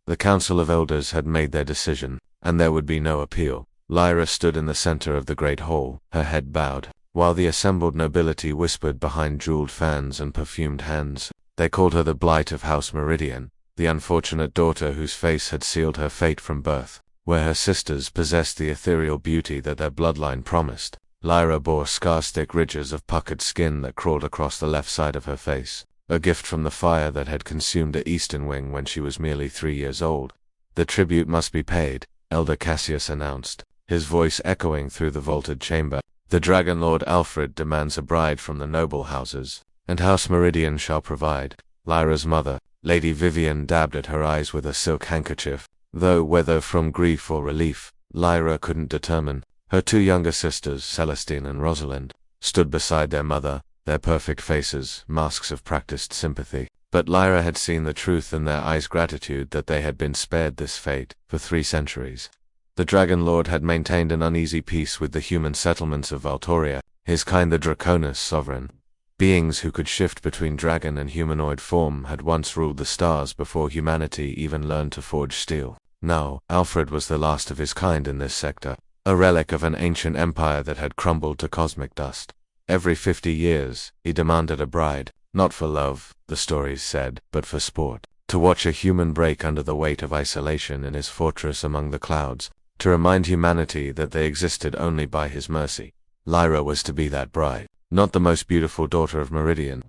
The Council of Elders had made their decision, and there would be no appeal. Lyra stood in the center of the great hall, her head bowed, while the assembled nobility whispered behind jeweled fans and perfumed hands. They called her the blight of House Meridian, the unfortunate daughter whose face had sealed her fate from birth. Where her sisters possessed the ethereal beauty that their bloodline promised, Lyra bore scar-thick ridges of puckered skin that crawled across the left side of her face, a gift from the fire that had consumed her eastern wing when she was merely 3 years old. The tribute must be paid, Elder Cassius announced, his voice echoing through the vaulted chamber. The Dragon Lord Alfred demands a bride from the noble houses, and House Meridian shall provide. Lyra's mother, Lady Vivian, dabbed at her eyes with a silk handkerchief, though whether from grief or relief, Lyra couldn't determine. Her 2 younger sisters, Celestine and Rosalind, stood beside their mother, their perfect faces, masks of practiced sympathy. But Lyra had seen the truth in their eyes, gratitude that they had been spared this fate for 3 centuries. The Dragon Lord had maintained an uneasy peace with the human settlements of Valtoria, his kind the Draconis sovereign. Beings who could shift between dragon and humanoid form had once ruled the stars before humanity even learned to forge steel. Now, Alfred was the last of his kind in this sector, a relic of an ancient empire that had crumbled to cosmic dust. Every 50 years, he demanded a bride, not for love, the stories said, but for sport. To watch a human break under the weight of isolation in his fortress among the clouds, to remind humanity that they existed only by his mercy. Lyra was to be that bride, not the most beautiful daughter of Meridian,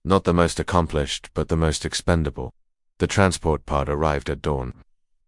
not the most accomplished, but the most expendable. The transport pod arrived at dawn,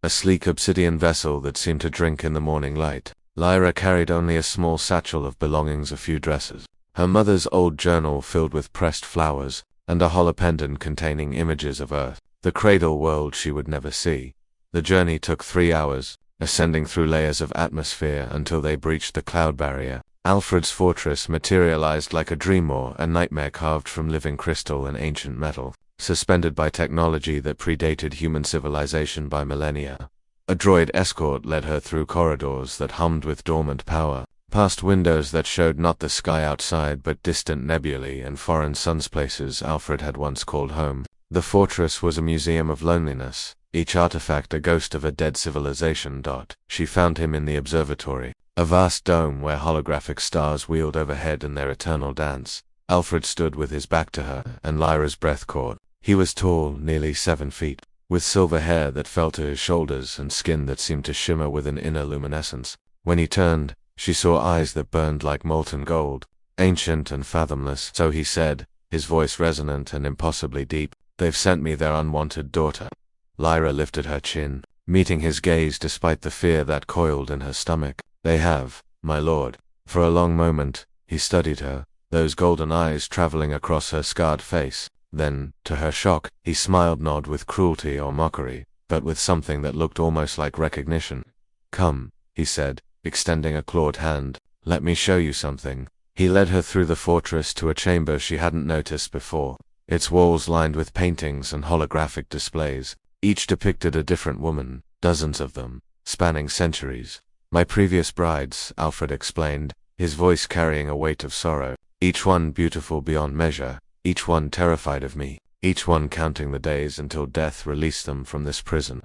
a sleek obsidian vessel that seemed to drink in the morning light. Lyra carried only a small satchel of belongings, a few dresses, her mother's old journal filled with pressed flowers, and a hollow pendant containing images of Earth, the cradle world she would never see. The journey took 3 hours, ascending through layers of atmosphere until they breached the cloud barrier. Alfred's fortress materialized like a dream or a nightmare carved from living crystal and ancient metal, suspended by technology that predated human civilization by millennia. A droid escort led her through corridors that hummed with dormant power, past windows that showed not the sky outside but distant nebulae and foreign suns, places Alfred had once called home. The fortress was a museum of loneliness, each artifact a ghost of a dead civilization. She found him in the observatory, a vast dome where holographic stars wheeled overhead in their eternal dance. Alfred stood with his back to her, and Lyra's breath caught. He was tall, nearly 7 feet, with silver hair that fell to his shoulders and skin that seemed to shimmer with an inner luminescence. When he turned, she saw eyes that burned like molten gold, ancient and fathomless. So he said, his voice resonant and impossibly deep, "They've sent me their unwanted daughter." Lyra lifted her chin, meeting his gaze despite the fear that coiled in her stomach. "They have, my lord." For a long moment, he studied her, those golden eyes traveling across her scarred face. Then, to her shock, he smiled, not with cruelty or mockery, but with something that looked almost like recognition. "Come," he said, extending a clawed hand, "let me show you something." He led her through the fortress to a chamber she hadn't noticed before, its walls lined with paintings and holographic displays. Each depicted a different woman, dozens of them, spanning centuries. "My previous brides," Alfred explained, his voice carrying a weight of sorrow, "each one beautiful beyond measure, each one terrified of me, each one counting the days until death released them from this prison."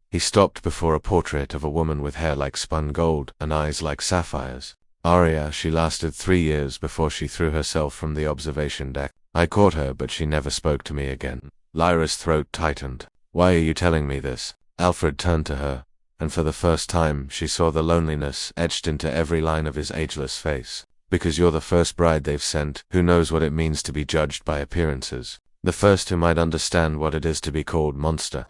He stopped before a portrait of a woman with hair like spun gold and eyes like sapphires. "Arya, she lasted 3 years before she threw herself from the observation deck. I caught her, but she never spoke to me again." Lyra's throat tightened. "Why are you telling me this?" Alfred turned to her, and for the first time she saw the loneliness etched into every line of his ageless face. "Because you're the first bride they've sent who knows what it means to be judged by appearances. The first who might understand what it is to be called monster."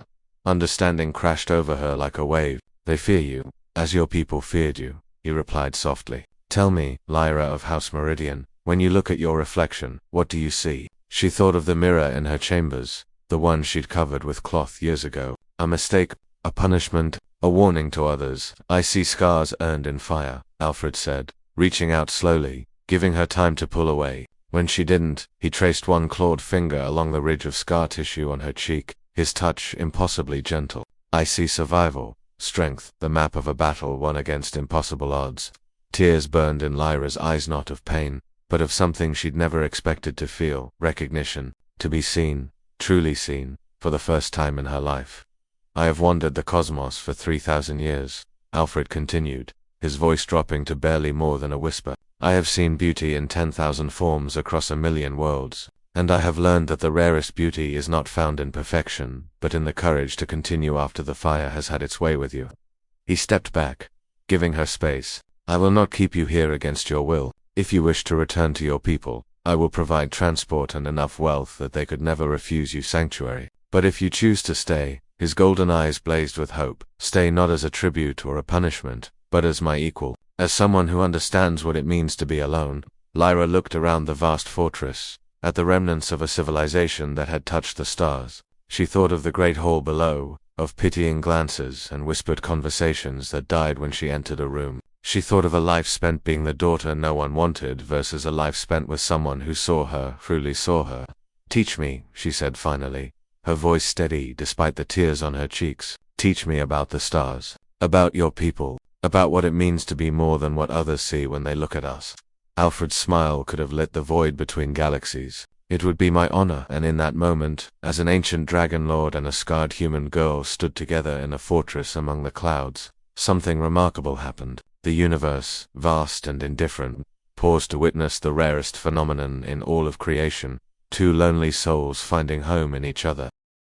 Understanding crashed over her like a wave. "They fear you, as your people feared you," he replied softly. "Tell me, Lyra of House Meridian, when you look at your reflection, what do you see?" She thought of the mirror in her chambers, the one she'd covered with cloth years ago. "A mistake, a punishment, a warning to others. I see scars earned in fire," Alfred said, reaching out slowly, giving her time to pull away. When she didn't, he traced one clawed finger along the ridge of scar tissue on her cheek, his touch impossibly gentle. "I see survival, strength, the map of a battle won against impossible odds." Tears burned in Lyra's eyes, not of pain, but of something she'd never expected to feel, recognition, to be seen, truly seen, for the first time in her life. I have wandered the cosmos for 3,000 years, Alfred continued, his voice dropping to barely more than a whisper. I have seen beauty in 10,000 forms across 1,000,000 worlds, and I have learned that the rarest beauty is not found in perfection, but in the courage to continue after the fire has had its way with you. He stepped back, giving her space. I will not keep you here against your will. If you wish to return to your people, I will provide transport and enough wealth that they could never refuse you sanctuary. But if you choose to stay, his golden eyes blazed with hope, stay not as a tribute or a punishment, but as my equal, as someone who understands what it means to be alone. Lyra looked around the vast fortress, at the remnants of a civilization that had touched the stars. She thought of the great hall below, of pitying glances and whispered conversations that died when she entered a room. She thought of a life spent being the daughter no one wanted versus a life spent with someone who saw her, truly saw her. Teach me, she said finally, her voice steady despite the tears on her cheeks. Teach me about the stars, about your people, about what it means to be more than what others see when they look at us. Alfred's smile could have lit the void between galaxies. It would be my honor, and in that moment, as an ancient dragon lord and a scarred human girl stood together in a fortress among the clouds, something remarkable happened. The universe, vast and indifferent, paused to witness the rarest phenomenon in all of creation, two lonely souls finding home in each other.